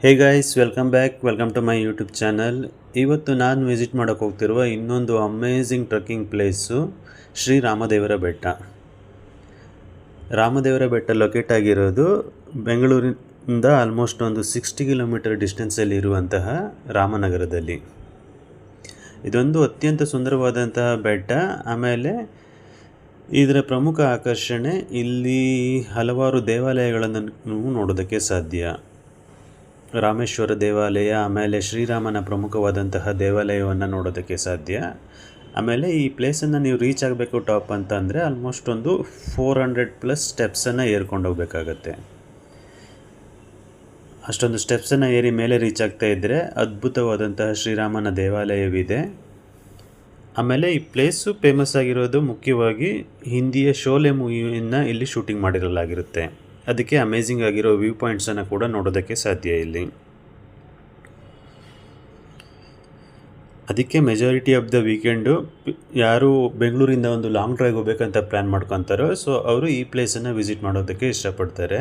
Hey guys, welcome to my YouTube channel. ಇವತ್ತು ನಾನು visit ಮಾಡೋಕ್ಕೆ ಹೋಗ್ತಿರುವ ಇನ್ನೊಂದು ಅಮೇಝಿಂಗ್ ಟ್ರೆಕ್ಕಿಂಗ್ ಪ್ಲೇಸು ಶ್ರೀರಾಮದೇವರ ಬೆಟ್ಟ. ರಾಮದೇವರ ಬೆಟ್ಟ ಲೊಕೇಟ್ ಆಗಿರೋದು ಬೆಂಗಳೂರಿಂದ ಆಲ್ಮೋಸ್ಟ್ ಒಂದು 60 ಕಿಲೋಮೀಟರ್ ಡಿಸ್ಟೆನ್ಸಲ್ಲಿ ಇರುವಂತಹ ರಾಮನಗರದಲ್ಲಿ. ಇದೊಂದು ಅತ್ಯಂತ ಸುಂದರವಾದಂತಹ ಬೆಟ್ಟ. ಆಮೇಲೆ ಇದರ ಪ್ರಮುಖ ಆಕರ್ಷಣೆ, ಇಲ್ಲಿ ಹಲವಾರು ದೇವಾಲಯಗಳನ್ನು ನೋಡೋದಕ್ಕೆ ಸಾಧ್ಯ. ರಾಮೇಶ್ವರ ದೇವಾಲಯ, ಆಮೇಲೆ ಶ್ರೀರಾಮನ ಪ್ರಮುಖವಾದಂತಹ ದೇವಾಲಯವನ್ನು ನೋಡೋದಕ್ಕೆ ಸಾಧ್ಯ. ಆಮೇಲೆ ಈ ಪ್ಲೇಸನ್ನು ನೀವು ರೀಚ್ ಆಗಬೇಕು ಟಾಪ್ ಅಂತ ಅಂದರೆ ಆಲ್ಮೋಸ್ಟ್ ಒಂದು 400+ ಸ್ಟೆಪ್ಸನ್ನು ಏರ್ಕೊಂಡು ಹೋಗ್ಬೇಕಾಗತ್ತೆ. ಅಷ್ಟೊಂದು ಸ್ಟೆಪ್ಸನ್ನು ಏರಿ ಮೇಲೆ ರೀಚ್ ಆಗ್ತಾ ಇದ್ದರೆ ಅದ್ಭುತವಾದಂತಹ ಶ್ರೀರಾಮನ ದೇವಾಲಯವಿದೆ. ಆಮೇಲೆ ಈ ಪ್ಲೇಸು ಫೇಮಸ್ ಆಗಿರೋದು ಮುಖ್ಯವಾಗಿ ಹಿಂದಿಯ ಶೋಲೆ ಮೂವಿಯನ್ನು ಇಲ್ಲಿ ಶೂಟಿಂಗ್ ಮಾಡಿರಲಾಗಿರುತ್ತೆ. ಅದಕ್ಕೆ ಅಮೇಝಿಂಗ್ ಆಗಿರೋ ವ್ಯೂ ಪಾಯಿಂಟ್ಸನ್ನು ಕೂಡ ನೋಡೋದಕ್ಕೆ ಸಾಧ್ಯ ಇಲ್ಲಿ. ಅದಕ್ಕೆ ಮೆಜಾರಿಟಿ ಆಫ್ ದ ವೀಕೆಂಡು ಯಾರು ಬೆಂಗಳೂರಿಂದ ಒಂದು ಲಾಂಗ್ ಡ್ರೈವ್ ಹೋಗ್ಬೇಕಂತ ಪ್ಲ್ಯಾನ್ ಮಾಡ್ಕೊತಾರೋ, ಸೊ ಅವರು ಈ ಪ್ಲೇಸನ್ನು ವಿಸಿಟ್ ಮಾಡೋದಕ್ಕೆ ಇಷ್ಟಪಡ್ತಾರೆ.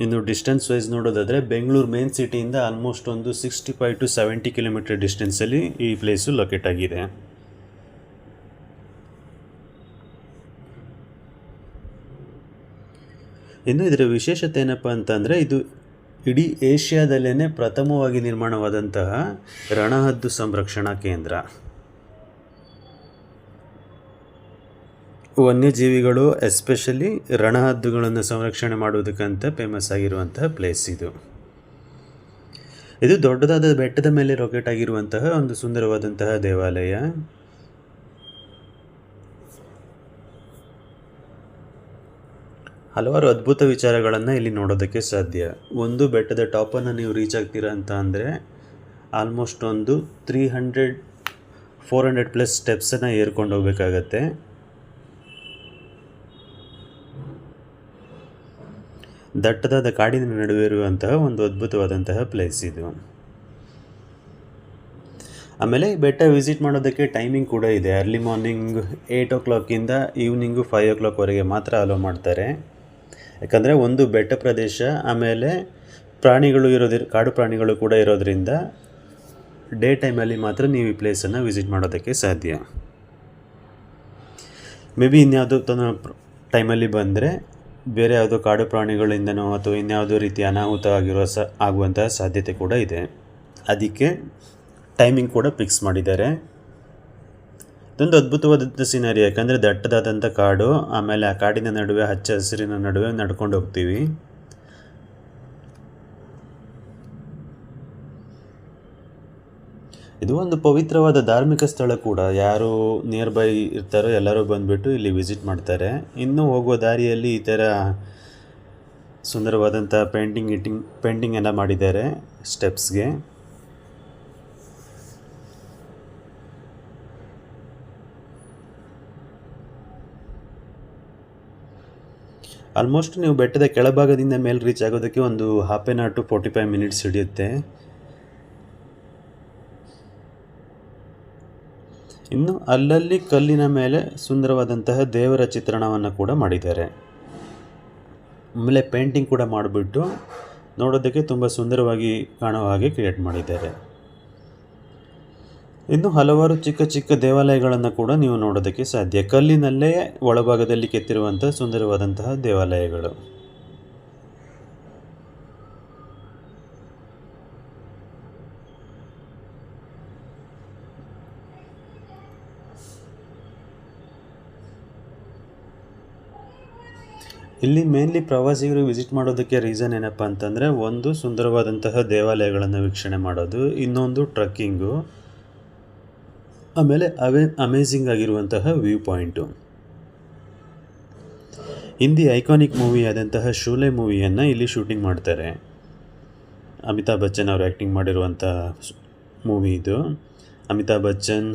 ಇನ್ನು ಡಿಸ್ಟೆನ್ಸ್ ವೈಸ್ ನೋಡೋದಾದರೆ ಬೆಂಗಳೂರು ಮೇನ್ ಸಿಟಿಯಿಂದ ಆಲ್ಮೋಸ್ಟ್ ಒಂದು 65 to 70 ಕಿಲೋಮೀಟರ್ ಡಿಸ್ಟೆನ್ಸಲ್ಲಿ ಈ ಪ್ಲೇಸು ಲೊಕೇಟ್ ಆಗಿದೆ. ಇನ್ನು ಇದರ ವಿಶೇಷತೆ ಏನಪ್ಪ ಅಂತಂದರೆ, ಇದು ಇಡೀ ಏಷ್ಯಾದಲ್ಲೇ ಪ್ರಥಮವಾಗಿ ನಿರ್ಮಾಣವಾದಂತಹ ರಣಹದ್ದು ಸಂರಕ್ಷಣಾ ಕೇಂದ್ರ. ವನ್ಯಜೀವಿಗಳು ಎಸ್ಪೆಷಲಿ ರಣಹದ್ದುಗಳನ್ನು ಸಂರಕ್ಷಣೆ ಮಾಡೋದಕ್ಕಂತ ಫೇಮಸ್ ಆಗಿರುವಂತಹ ಪ್ಲೇಸ್ ಇದು. ಇದು ದೊಡ್ಡದಾದ ಬೆಟ್ಟದ ಮೇಲೆ ಲೊಕೇಟ್ ಆಗಿರುವಂತಹ ಒಂದು ಸುಂದರವಾದಂತಹ ದೇವಾಲಯ. ಹಲವಾರು ಅದ್ಭುತ ವಿಚಾರಗಳನ್ನು ಇಲ್ಲಿ ನೋಡೋದಕ್ಕೆ ಸಾಧ್ಯ. ಒಂದು, ಬೆಟ್ಟದ ಟಾಪನ್ನು ನೀವು ರೀಚ್ ಆಗ್ತೀರಾ ಅಂತ ಅಂದರೆ ಆಲ್ಮೋಸ್ಟ್ ಒಂದು 400+ ಸ್ಟೆಪ್ಸನ್ನು ಏರ್ಕೊಂಡು ಹೋಗ್ಬೇಕಾಗತ್ತೆ. ದಟ್ಟದಾದ ಕಾಡಿನ ನಡುವೆ ಇರುವಂತಹ ಒಂದು ಅದ್ಭುತವಾದಂತಹ ಪ್ಲೇಸ್ ಇದು. ಆಮೇಲೆ ಬೆಟ್ಟ ವಿಸಿಟ್ ಮಾಡೋದಕ್ಕೆ ಟೈಮಿಂಗ್ ಕೂಡ ಇದೆ. Early morning 8 o'clock evening 5 o'clock ಮಾತ್ರ ಅಲೋ ಮಾಡ್ತಾರೆ. ಯಾಕಂದರೆ ಒಂದು ಬೆಟ್ಟ ಪ್ರದೇಶ, ಆಮೇಲೆ ಕಾಡು ಪ್ರಾಣಿಗಳು ಕೂಡ ಇರೋದರಿಂದ ಡೇ ಟೈಮಲ್ಲಿ ಮಾತ್ರ ನೀವು ಈ ಪ್ಲೇಸನ್ನು ವಿಸಿಟ್ ಮಾಡೋದಕ್ಕೆ ಸಾಧ್ಯ. ಮೇ ಬಿ ಇನ್ಯಾವುದೋ ಟೈಮಲ್ಲಿ ಬಂದರೆ ಬೇರೆ ಯಾವುದೋ ಕಾಡು ಪ್ರಾಣಿಗಳಿಂದನೋ ಅಥವಾ ಇನ್ಯಾವುದೋ ರೀತಿ ಅನಾಹುತ ಆಗುವಂತಹ ಸಾಧ್ಯತೆ ಕೂಡ ಇದೆ. ಅದಕ್ಕೆ ಟೈಮಿಂಗ್ ಕೂಡ ಫಿಕ್ಸ್ ಮಾಡಿದ್ದಾರೆ. ಇದೊಂದು ಅದ್ಭುತವಾದಂಥ ಸಿನಾರಿ, ಯಾಕಂದರೆ ದಟ್ಟದಾದಂಥ ಕಾಡು, ಆಮೇಲೆ ಆ ಕಾಡಿನ ನಡುವೆ ಹಚ್ಚ ಹಸಿರಿನ ನಡುವೆ ನಡ್ಕೊಂಡು ಹೋಗ್ತೀವಿ. ಇದು ಒಂದು ಪವಿತ್ರವಾದ ಧಾರ್ಮಿಕ ಸ್ಥಳ ಕೂಡ. ಯಾರು ನಿಯರ್ ಬೈ ಇರ್ತಾರೋ ಎಲ್ಲರೂ ಬಂದುಬಿಟ್ಟು ಇಲ್ಲಿ ವಿಸಿಟ್ ಮಾಡ್ತಾರೆ. ಇನ್ನೂ ಹೋಗುವ ದಾರಿಯಲ್ಲಿ ಈ ಥರ ಸುಂದರವಾದಂಥ ಪೇಂಟಿಂಗ್ ಎಲ್ಲ ಮಾಡಿದ್ದಾರೆ ಸ್ಟೆಪ್ಸ್ಗೆ. ಆಲ್ಮೋಸ್ಟ್ ನೀವು ಬೆಟ್ಟದ ಕೆಳಭಾಗದಿಂದ ಮೇಲೆ ರೀಚ್ ಆಗೋದಕ್ಕೆ ಒಂದು 1/2 hour to 45 minutes ಹಿಡಿಯುತ್ತೆ. ಇನ್ನು ಅಲ್ಲಲ್ಲಿ ಕಲ್ಲಿನ ಮೇಲೆ ಸುಂದರವಾದಂತಹ ದೇವರ ಚಿತ್ರಣವನ್ನು ಕೂಡ ಮಾಡಿದ್ದಾರೆ. ಆಮೇಲೆ ಪೇಂಟಿಂಗ್ ಕೂಡ ಮಾಡಿಬಿಟ್ಟು ನೋಡೋದಕ್ಕೆ ತುಂಬ ಸುಂದರವಾಗಿ ಕಾಣೋ ಹಾಗೆ ಕ್ರಿಯೇಟ್ ಮಾಡಿದ್ದಾರೆ. ಇನ್ನು ಹಲವಾರು ಚಿಕ್ಕ ಚಿಕ್ಕ ದೇವಾಲಯಗಳನ್ನು ಕೂಡ ನೀವು ನೋಡೋದಕ್ಕೆ ಸಾಧ್ಯ. ಕಲ್ಲಿನಲ್ಲೇ ಒಳಭಾಗದಲ್ಲಿ ಕೆತ್ತಿರುವಂಥ ಸುಂದರವಾದಂತಹ ದೇವಾಲಯಗಳು. ಇಲ್ಲಿ ಮೇನ್ಲಿ ಪ್ರವಾಸಿಗರು ವಿಸಿಟ್ ಮಾಡೋದಕ್ಕೆ ರೀಸನ್ ಏನಪ್ಪ ಅಂತಂದರೆ, ಒಂದು ಸುಂದರವಾದಂತಹ ದೇವಾಲಯಗಳನ್ನು ವೀಕ್ಷಣೆ ಮಾಡೋದು, ಇನ್ನೊಂದು ಟ್ರಕ್ಕಿಂಗು, ಆಮೇಲೆ ಅಮೇಝಿಂಗ್ ಆಗಿರುವಂತಹ view point. Hindi iconic movie ಆದಂತಹ ಶೋಲೆ ಮೂವಿಯನ್ನು ಇಲ್ಲಿ ಶೂಟಿಂಗ್ ಮಾಡ್ತಾರೆ. ಅಮಿತಾಬ್ ಬಚ್ಚನ್ ಅವರು ಆ್ಯಕ್ಟಿಂಗ್ ಮಾಡಿರುವಂಥ ಮೂವಿ ಇದು. ಅಮಿತಾಬ್ ಬಚ್ಚನ್,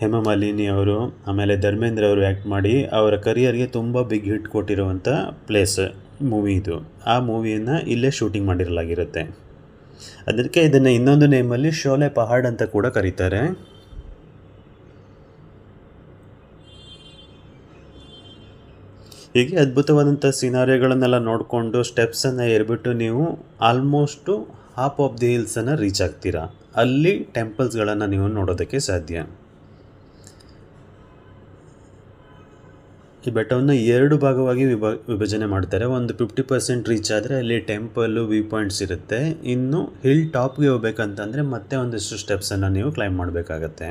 ಹೇಮಾ ಮಾಲಿನಿ ಅವರು, ಆಮೇಲೆ ಧರ್ಮೇಂದ್ರ ಅವರು ಆ್ಯಕ್ಟ್ ಮಾಡಿ ಅವರ ಕರಿಯರ್ಗೆ ತುಂಬ ಬಿಗ್ ಹಿಟ್ ಕೊಟ್ಟಿರುವಂಥ ಪ್ಲೇಸ್ ಮೂವಿ ಇದು. ಆ ಮೂವಿಯನ್ನು ಇಲ್ಲೇ ಶೂಟಿಂಗ್ ಮಾಡಿರಲಾಗಿರುತ್ತೆ. ಅದಕ್ಕೆ ಇದನ್ನು ಇನ್ನೊಂದು ನೇಮಲ್ಲಿ ಶೋಲೆ ಪಹಾಡ್ ಅಂತ ಕೂಡ ಕರೀತಾರೆ. ಹೀಗೆ ಅದ್ಭುತವಾದಂಥ ಸಿನಾರಿಯೋಗಳನ್ನೆಲ್ಲ ನೋಡಿಕೊಂಡು ಸ್ಟೆಪ್ಸನ್ನು ಏರ್ಬಿಟ್ಟು ನೀವು ಆಲ್ಮೋಸ್ಟು ಹಾಫ್ ಆಫ್ ದಿ ಹಿಲ್ಸನ್ನು ರೀಚ್ ಆಗ್ತೀರಾ. ಅಲ್ಲಿ ಟೆಂಪಲ್ಸ್ಗಳನ್ನು ನೀವು ನೋಡೋದಕ್ಕೆ ಸಾಧ್ಯ. ಈ ಬೆಟ್ಟವನ್ನು 2 ಭಾಗವಾಗಿ ವಿಭಜನೆ ಮಾಡ್ತಾರೆ. ಒಂದು 50% ರೀಚ್ ಆದರೆ ಅಲ್ಲಿ ಟೆಂಪಲ್ಲು ವ್ಯೂ ಪಾಯಿಂಟ್ಸ್ ಇರುತ್ತೆ. ಇನ್ನು ಹಿಲ್ ಟಾಪ್ಗೆ ಹೋಗ್ಬೇಕಂತಂದರೆ ಮತ್ತೆ ಒಂದಿಷ್ಟು ಸ್ಟೆಪ್ಸನ್ನು ನೀವು ಕ್ಲೈಂಬ್ ಮಾಡಬೇಕಾಗತ್ತೆ.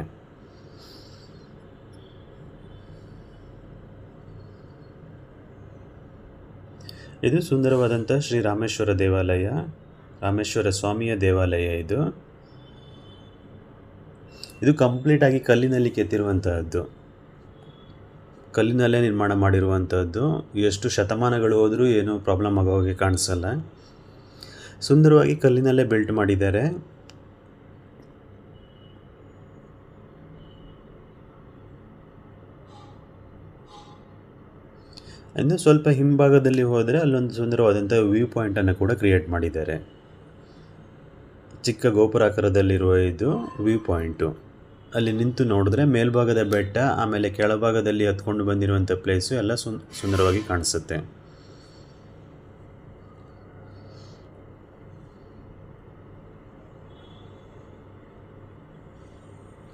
ಇದು ಸುಂದರವಾದಂಥ ಶ್ರೀ ರಾಮೇಶ್ವರ ದೇವಾಲಯ, ರಾಮೇಶ್ವರ ಸ್ವಾಮಿಯ ದೇವಾಲಯ. ಇದು ಕಂಪ್ಲೀಟಾಗಿ ಕಲ್ಲಿನಲ್ಲಿ ಕೆತ್ತಿರುವಂತಹದ್ದು, ಕಲ್ಲಿನಲ್ಲೇ ನಿರ್ಮಾಣ ಮಾಡಿರುವಂಥದ್ದು. ಎಷ್ಟು ಶತಮಾನಗಳು ಹೋದರೂ ಏನೂ ಪ್ರಾಬ್ಲಮ್ ಆಗೋಗೆ ಕಾಣಿಸಲ್ಲ. ಸುಂದರವಾಗಿ ಕಲ್ಲಿನಲ್ಲೇ ಬಿಲ್ಟ್ ಮಾಡಿದ್ದಾರೆ. ಇನ್ನು ಸ್ವಲ್ಪ ಹಿಂಭಾಗದಲ್ಲಿ ಹೋದರೆ ಅಲ್ಲೊಂದು ಸುಂದರವಾದಂಥ ವ್ಯೂ ಪಾಯಿಂಟನ್ನು ಕೂಡ ಕ್ರಿಯೇಟ್ ಮಾಡಿದ್ದಾರೆ. ಚಿಕ್ಕ ಗೋಪುರಾಕಾರದಲ್ಲಿರುವ ಇದು ವ್ಯೂ ಪಾಯಿಂಟು. ಅಲ್ಲಿ ನಿಂತು ನೋಡಿದ್ರೆ ಮೇಲ್ಭಾಗದ ಬೆಟ್ಟ, ಆಮೇಲೆ ಕೆಳಭಾಗದಲ್ಲಿ ಹತ್ಕೊಂಡು ಬಂದಿರುವಂಥ ಪ್ಲೇಸು ಎಲ್ಲ ಸುಂದರವಾಗಿ ಕಾಣಿಸುತ್ತೆ.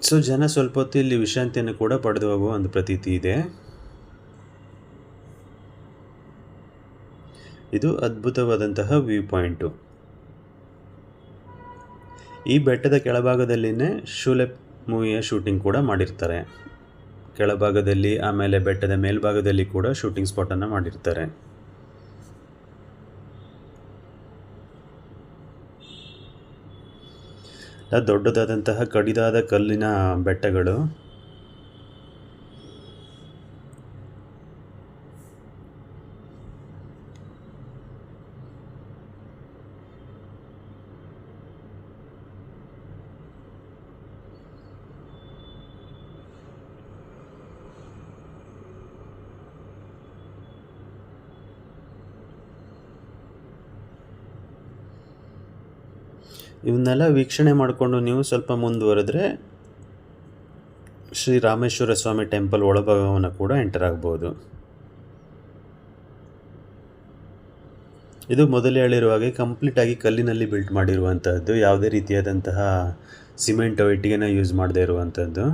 ಸೊ ಜನ ಸ್ವಲ್ಪ ಹೊತ್ತು ಇಲ್ಲಿ ವಿಶ್ರಾಂತಿಯನ್ನು ಕೂಡ ಪಡೆದು ಹೋಗುವ ಒಂದು ಪ್ರತೀತಿ ಇದೆ. ಇದು ಅದ್ಭುತವಾದಂತಹ ವ್ಯೂ ಪಾಯಿಂಟು. ಈ ಬೆಟ್ಟದ ಕೆಳಭಾಗದಲ್ಲಿನೇ ಶೂಲೆ ಮೂವಿಯ ಶೂಟಿಂಗ್ ಕೂಡ ಮಾಡಿರ್ತಾರೆ. ಕೆಳಭಾಗದಲ್ಲಿ, ಆಮೇಲೆ ಬೆಟ್ಟದ ಮೇಲ್ಭಾಗದಲ್ಲಿ ಕೂಡ ಶೂಟಿಂಗ್ ಸ್ಪಾಟನ್ನು ಮಾಡಿರ್ತಾರೆ. ದೊಡ್ಡದಾದಂತಹ ಕಡಿದಾದ ಕಲ್ಲಿನ ಬೆಟ್ಟಗಳು. ಇವನ್ನೆಲ್ಲ ವೀಕ್ಷಣೆ ಮಾಡಿಕೊಂಡು ನೀವು ಸ್ವಲ್ಪ ಮುಂದುವರೆದ್ರೆ ಶ್ರೀ ರಾಮೇಶ್ವರ ಸ್ವಾಮಿ ಟೆಂಪಲ್ ಒಳಭಾಗವನ್ನು ಕೂಡ ಎಂಟರ್ ಆಗ್ಬೋದು. ಇದು ಮೊದಲೇ ಹೇಳಿರುವ ಹಾಗೆ ಕಂಪ್ಲೀಟಾಗಿ ಕಲ್ಲಿನಲ್ಲಿ ಬಿಲ್ಟ್ ಮಾಡಿರುವಂಥದ್ದು, ಯಾವುದೇ ರೀತಿಯಾದಂತಹ ಸಿಮೆಂಟ್ ಇಟ್ಟಿಗೆನ ಯೂಸ್ ಮಾಡದೇ ಇರುವಂಥದ್ದು.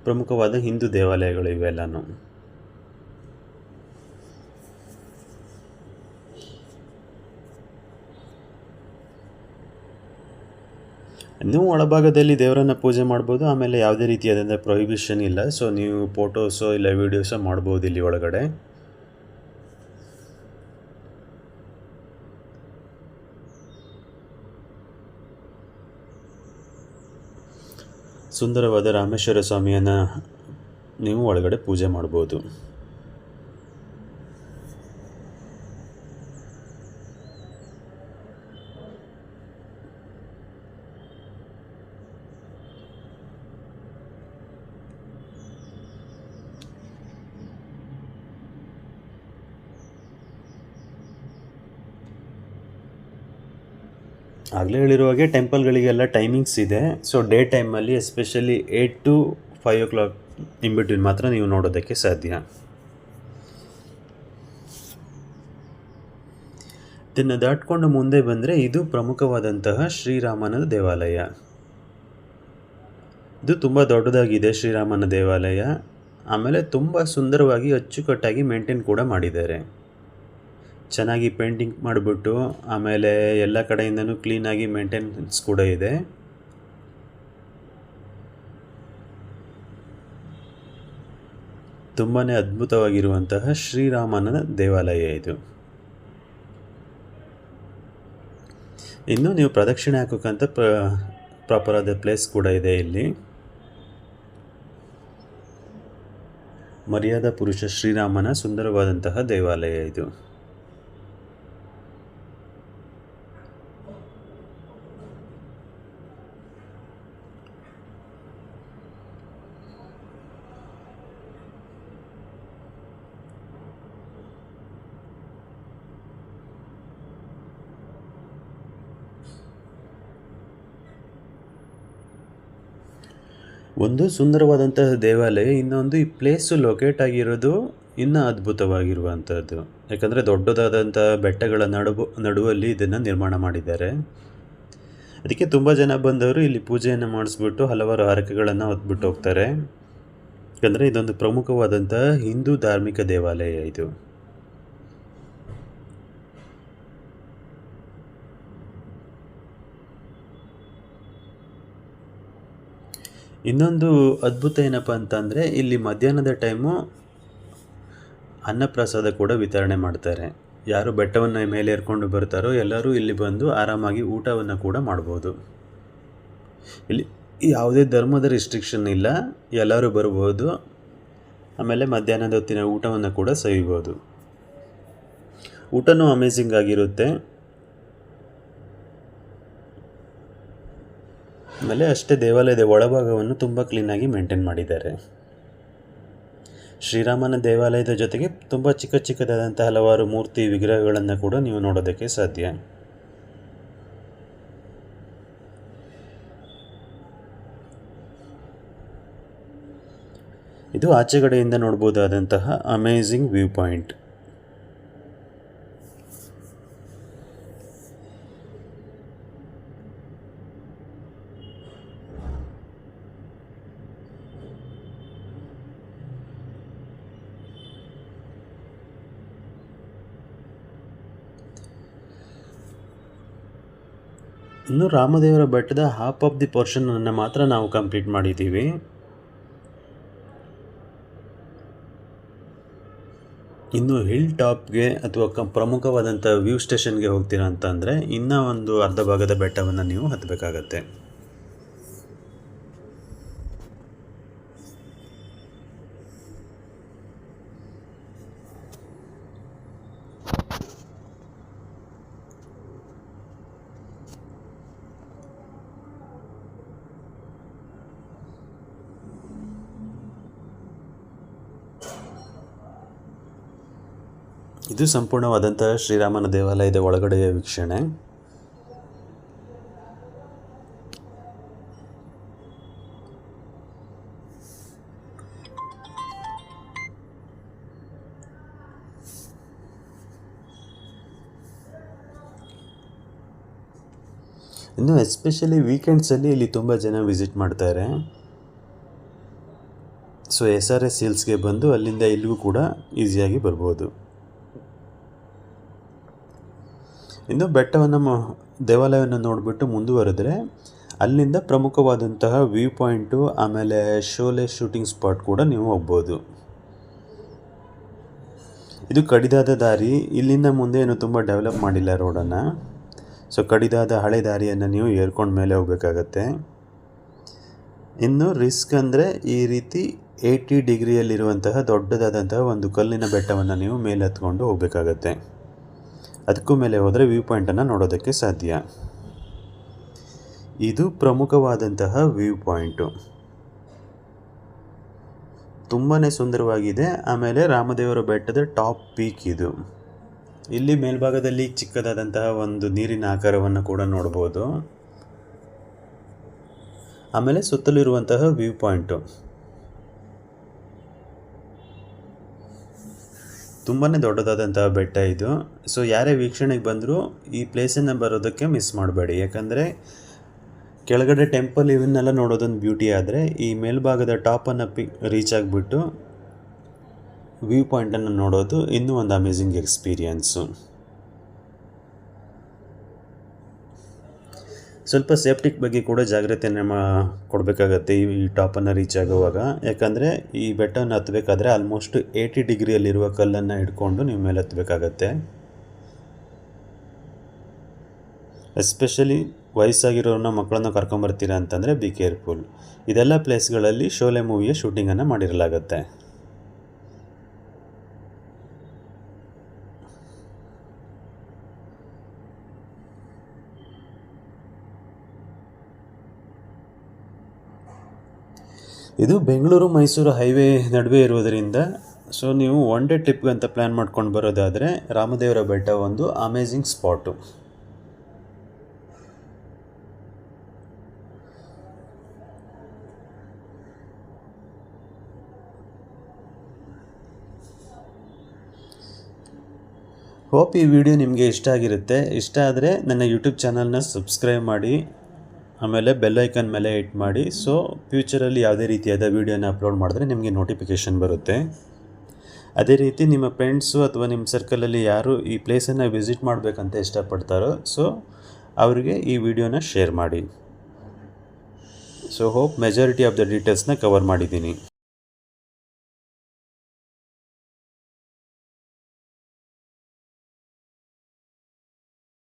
ಪ್ರಮುಖವಾದ ಹಿಂದೂ ದೇವಾಲಯಗಳು ಇವೆಲ್ಲನೂ. ನೀವು ಒಳಭಾಗದಲ್ಲಿ ದೇವರನ್ನು ಪೂಜೆ ಮಾಡ್ಬೋದು. ಆಮೇಲೆ ಯಾವುದೇ ರೀತಿಯಾದಂಥ ಪ್ರೊಹಿಬಿಷನ್ ಇಲ್ಲ. ಸೊ ನೀವು ಫೋಟೋಸೋ ಇಲ್ಲ ವೀಡಿಯೋಸೋ ಮಾಡ್ಬೋದು ಇಲ್ಲಿ ಒಳಗಡೆ. ಸುಂದರವಾದ ರಾಮೇಶ್ವರ ಸ್ವಾಮಿಯನ್ನು ನೀವು ಒಳಗಡೆ ಪೂಜೆ ಮಾಡ್ಬೋದು. ಆಗಲೇ ಹೇಳಿರುವ ಹಾಗೆ ಟೆಂಪಲ್ಗಳಿಗೆಲ್ಲ ಟೈಮಿಂಗ್ಸ್ ಇದೆ. ಸೊ ಡೇ ಟೈಮಲ್ಲಿ especially 8 to 5 o'clock in between ಮಾತ್ರ ನೀವು ನೋಡೋದಕ್ಕೆ ಸಾಧ್ಯ. ಇದನ್ನು ದಾಟ್ಕೊಂಡು ಮುಂದೆ ಬಂದರೆ ಇದು ಪ್ರಮುಖವಾದಂತಹ ಶ್ರೀರಾಮನ ದೇವಾಲಯ. ಇದು ತುಂಬ ದೊಡ್ಡದಾಗಿದೆ ಶ್ರೀರಾಮನ ದೇವಾಲಯ. ಆಮೇಲೆ ತುಂಬ ಸುಂದರವಾಗಿ ಅಚ್ಚುಕಟ್ಟಾಗಿ ಮೇಂಟೈನ್ ಕೂಡ ಮಾಡಿದ್ದಾರೆ. ಚೆನ್ನಾಗಿ ಪೇಂಟಿಂಗ್ ಮಾಡಿಬಿಟ್ಟು, ಆಮೇಲೆ ಎಲ್ಲ ಕಡೆಯಿಂದನೂ ಕ್ಲೀನಾಗಿ ಮೇಂಟೆನೆನ್ಸ್ ಕೂಡ ಇದೆ. ತುಂಬಾ ಅದ್ಭುತವಾಗಿರುವಂತಹ ಶ್ರೀರಾಮನ ದೇವಾಲಯ ಇದು. ಇನ್ನು ನೀವು ಪ್ರದಕ್ಷಿಣೆ ಹಾಕೋಕ್ಕಂತ ಪ್ರಾಪರ್ ಆದ ಪ್ಲೇಸ್ ಕೂಡ ಇದೆ ಇಲ್ಲಿ. ಮರ್ಯಾದಾ ಪುರುಷ ಶ್ರೀರಾಮನ ಸುಂದರವಾದಂತಹ ದೇವಾಲಯ ಇದು. ಒಂದು ಸುಂದರವಾದಂತಹ ದೇವಾಲಯ. ಇನ್ನೊಂದು, ಈ ಪ್ಲೇಸು ಲೊಕೇಟ್ ಆಗಿರೋದು ಇನ್ನೂ ಅದ್ಭುತವಾಗಿರುವಂಥದ್ದು. ಯಾಕಂದರೆ ದೊಡ್ಡದಾದಂಥ ಬೆಟ್ಟಗಳ ನಡುವಲ್ಲಿ ಇದನ್ನು ನಿರ್ಮಾಣ ಮಾಡಿದ್ದಾರೆ. ಅದಕ್ಕೆ ತುಂಬ ಜನ ಬಂದವರು ಇಲ್ಲಿ ಪೂಜೆಯನ್ನು ಮಾಡಿಸ್ಬಿಟ್ಟು ಹಲವಾರು ಹರಕೆಗಳನ್ನು ಹೊತ್ಬಿಟ್ಟು ಹೋಗ್ತಾರೆ. ಯಾಕಂದರೆ ಇದೊಂದು ಪ್ರಮುಖವಾದಂತಹ ಹಿಂದೂ ಧಾರ್ಮಿಕ ದೇವಾಲಯ ಇದು. ಇನ್ನೊಂದು ಅದ್ಭುತ ಏನಪ್ಪ ಅಂತಂದರೆ ಇಲ್ಲಿ ಮಧ್ಯಾಹ್ನದ ಟೈಮು ಅನ್ನಪ್ರಸಾದ ಕೂಡ ವಿತರಣೆ ಮಾಡ್ತಾರೆ. ಯಾರು ಬೆಟ್ಟವನ್ನು ಮೇಲೆ ಏರ್ಕೊಂಡು ಬರ್ತಾರೋ ಎಲ್ಲರೂ ಇಲ್ಲಿ ಬಂದು ಆರಾಮಾಗಿ ಊಟವನ್ನು ಕೂಡ ಮಾಡ್ಬೋದು. ಇಲ್ಲಿ ಯಾವುದೇ ಧರ್ಮದ ರಿಸ್ಟ್ರಿಕ್ಷನ್ ಇಲ್ಲ, ಎಲ್ಲರೂ ಬರ್ಬೋದು. ಆಮೇಲೆ ಮಧ್ಯಾಹ್ನದ ಹೊತ್ತಿನ ಊಟವನ್ನು ಕೂಡ ಸವಿಬೋದು. ಊಟನೂ ಅಮೇಝಿಂಗ್ ಆಗಿರುತ್ತೆ. ಆಮೇಲೆ ಅಷ್ಟೇ ದೇವಾಲಯದ ಒಳಭಾಗವನ್ನು ತುಂಬ ಕ್ಲೀನಾಗಿ ಮೇಂಟೈನ್ ಮಾಡಿದ್ದಾರೆ. ಶ್ರೀರಾಮನ ದೇವಾಲಯದ ಜೊತೆಗೆ ತುಂಬ ಚಿಕ್ಕದಾದಂಥ ಹಲವಾರು ಮೂರ್ತಿ ವಿಗ್ರಹಗಳನ್ನು ಕೂಡ ನೀವು ನೋಡೋದಕ್ಕೆ ಸಾಧ್ಯ. ಇದು ಆಚೆಗಡೆಯಿಂದ ನೋಡ್ಬೋದಾದಂತಹ ಅಮೇಝಿಂಗ್ ವ್ಯೂ ಪಾಯಿಂಟ್. ಇನ್ನು ರಾಮದೇವರ ಬೆಟ್ಟದ ಹಾಫ್ ಆಫ್ ದಿ ಪೋರ್ಷನನ್ನು ಮಾತ್ರ ನಾವು ಕಂಪ್ಲೀಟ್ ಮಾಡಿದ್ದೀವಿ. ಇನ್ನು ಹಿಲ್ ಟಾಪ್ಗೆ ಅಥವಾ ಪ್ರಮುಖವಾದಂಥ ವ್ಯೂ ಸ್ಟೇಷನ್ಗೆ ಹೋಗ್ತೀರಾ ಅಂತಂದರೆ ಇನ್ನೂ ಒಂದು ಅರ್ಧ ಭಾಗದ ಬೆಟ್ಟವನ್ನು ನೀವು ಹತ್ತಬೇಕಾಗತ್ತೆ. ಇದು ಸಂಪೂರ್ಣವಾದಂತಹ ಶ್ರೀರಾಮನ ದೇವಾಲಯದ ಒಳಗಡೆಯ ವೀಕ್ಷಣೆ. ಇನ್ನು ಎಸ್ಪೆಷಲಿ ವೀಕೆಂಡ್ಸಲ್ಲಿ ಇಲ್ಲಿ ತುಂಬ ಜನ ವಿಸಿಟ್ ಮಾಡ್ತಾರೆ. ಸೊ SRS ಹಿಲ್ಸ್ಗೆ ಬಂದು ಅಲ್ಲಿಂದ ಇಲ್ಲಿಗೂ ಕೂಡ ಈಸಿಯಾಗಿ ಬರ್ಬೋದು. ಇನ್ನು ಬೆಟ್ಟವನ್ನು ದೇವಾಲಯವನ್ನು ನೋಡಿಬಿಟ್ಟು ಮುಂದುವರೆದ್ರೆ ಅಲ್ಲಿಂದ ಪ್ರಮುಖವಾದಂತಹ ವ್ಯೂ ಪಾಯಿಂಟು ಆಮೇಲೆ ಶೋಲೆ ಶೂಟಿಂಗ್ ಸ್ಪಾಟ್ ಕೂಡ ನೀವು ಹೋಗ್ಬೋದು. ಇದು ಕಡಿದಾದ ದಾರಿ. ಇಲ್ಲಿಂದ ಮುಂದೆ ಏನು ತುಂಬ ಡೆವಲಪ್ ಮಾಡಿಲ್ಲ ರೋಡನ್ನು. ಸೊ ಕಡಿದಾದ ಹಳೆ ದಾರಿಯನ್ನು ನೀವು ಏರ್ಕೊಂಡು ಮೇಲೆ ಹೋಗಬೇಕಾಗತ್ತೆ. ಇನ್ನು ರಿಸ್ಕ್ ಅಂದರೆ ಈ ರೀತಿ 80 ಡಿಗ್ರಿಯಲ್ಲಿರುವಂತಹ ದೊಡ್ಡದಾದಂತಹ ಒಂದು ಕಲ್ಲಿನ ಬೆಟ್ಟವನ್ನು ನೀವು ಮೇಲೆ ಹತ್ಕೊಂಡು ಹೋಗಬೇಕಾಗತ್ತೆ. ಅದಕ್ಕೂ ಮೇಲೆ ಹೋದರೆ ವ್ಯೂ ಪಾಯಿಂಟನ್ನು ನೋಡೋದಕ್ಕೆ ಸಾಧ್ಯ. ಇದು ಪ್ರಮುಖವಾದಂತಹ ವ್ಯೂ ಪಾಯಿಂಟು, ತುಂಬಾ ಸುಂದರವಾಗಿದೆ. ಆಮೇಲೆ ರಾಮದೇವರ ಬೆಟ್ಟದ ಟಾಪ್ ಪೀಕ್ ಇದು. ಇಲ್ಲಿ ಮೇಲ್ಭಾಗದಲ್ಲಿ ಚಿಕ್ಕದಾದಂತಹ ಒಂದು ನೀರಿನ ಆಕಾರವನ್ನು ಕೂಡ ನೋಡ್ಬೋದು. ಆಮೇಲೆ ಸುತ್ತಲಿರುವಂತಹ ವ್ಯೂ ಪಾಯಿಂಟು ತುಂಬಾ ದೊಡ್ಡದಾದಂತಹ ಬೆಟ್ಟ ಇದು. ಸೊ ಯಾರೇ ವೀಕ್ಷಣೆಗೆ ಬಂದರೂ ಈ ಪ್ಲೇಸನ್ನು ಬರೋದಕ್ಕೆ ಮಿಸ್ ಮಾಡಬೇಡಿ. ಯಾಕಂದರೆ ಕೆಳಗಡೆ ಟೆಂಪಲ್ ಇವನ್ನೆಲ್ಲ ನೋಡೋದೊಂದು ಬ್ಯೂಟಿ ಆದರೆ ಈ ಮೇಲ್ಭಾಗದ ಟಾಪನ್ನು ರೀಚ್ ಆಗಿಬಿಟ್ಟು ವ್ಯೂ ಪಾಯಿಂಟನ್ನು ನೋಡೋದು ಇನ್ನೂ ಒಂದು ಅಮೇಝಿಂಗ್ ಎಕ್ಸ್ಪೀರಿಯನ್ಸು. ಸ್ವಲ್ಪ ಸೇಫ್ಟಿ ಬಗ್ಗೆ ಕೂಡ ಜಾಗ್ರತೆಯನ್ನು ಕೊಡಬೇಕಾಗತ್ತೆ ಈ ಟಾಪನ್ನು ರೀಚ್ ಆಗುವಾಗ. ಯಾಕಂದರೆ ಈ ಬೆಟ್ಟವನ್ನು ಹತ್ತಬೇಕಾದ್ರೆ ಆಲ್ಮೋಸ್ಟ್ 80 ಡಿಗ್ರಿಯಲ್ಲಿರುವ ಕಲ್ಲನ್ನು ಹಿಡ್ಕೊಂಡು ನೀವು ಮೇಲೆ ಹತ್ತಬೇಕಾಗತ್ತೆ. ಎಸ್ಪೆಷಲಿ ವಯಸ್ಸಾಗಿರೋರನ್ನ ಮಕ್ಕಳನ್ನ ಕರ್ಕೊಂಬರ್ತೀರಾ ಅಂತಂದರೆ ಬಿ ಕೇರ್ಫುಲ್. ಇದೆಲ್ಲ ಪ್ಲೇಸ್ಗಳಲ್ಲಿ ಶೋಲೆ ಮೂವಿಯ ಶೂಟಿಂಗನ್ನು ಮಾಡಿರಲಾಗತ್ತೆ. ಇದು ಬೆಂಗಳೂರು ಮೈಸೂರು ಹೈವೇ ನಡುವೆ ಇರುವುದರಿಂದ ಸೊ ನೀವು ಒನ್ ಡೇ ಟ್ರಿಪ್ಗೆ ಅಂತ ಪ್ಲ್ಯಾನ್ ಮಾಡ್ಕೊಂಡು ಬರೋದಾದರೆ ರಾಮದೇವರ ಬೆಟ್ಟ ಒಂದು ಅಮೇಝಿಂಗ್ ಸ್ಪಾಟು. ಹೋಪ್ ಈ ವಿಡಿಯೋ ನಿಮಗೆ ಇಷ್ಟ ಆಗಿರುತ್ತೆ. ಇಷ್ಟ ಆದರೆ ನನ್ನ ಯೂಟ್ಯೂಬ್ ಚಾನಲ್ನ ಸಬ್ಸ್ಕ್ರೈಬ್ ಮಾಡಿ, ಆಮೇಲೆ ಬೆಲ್ ಐಕನ್ ಮೇಲೆ ಹಿಟ್ ಮಾಡಿ. ಸೊ ಫ್ಯೂಚರಲ್ಲಿ ಯಾವುದೇ ರೀತಿಯಾದ ವೀಡಿಯೋನ ಅಪ್ಲೋಡ್ ಮಾಡಿದ್ರೆ ನಿಮಗೆ ನೋಟಿಫಿಕೇಷನ್ ಬರುತ್ತೆ. ಅದೇ ರೀತಿ ನಿಮ್ಮ ಫ್ರೆಂಡ್ಸು ಅಥವಾ ನಿಮ್ಮ ಸರ್ಕಲಲ್ಲಿ ಯಾರು ಈ ಪ್ಲೇಸನ್ನು ವಿಸಿಟ್ ಮಾಡಬೇಕಂತ ಇಷ್ಟಪಡ್ತಾರೋ ಸೊ ಅವರಿಗೆ ಈ ವಿಡಿಯೋನ ಶೇರ್ ಮಾಡಿ. So hope majority of the ಡೀಟೇಲ್ಸ್ನ ಕವರ್ ಮಾಡಿದ್ದೀನಿ.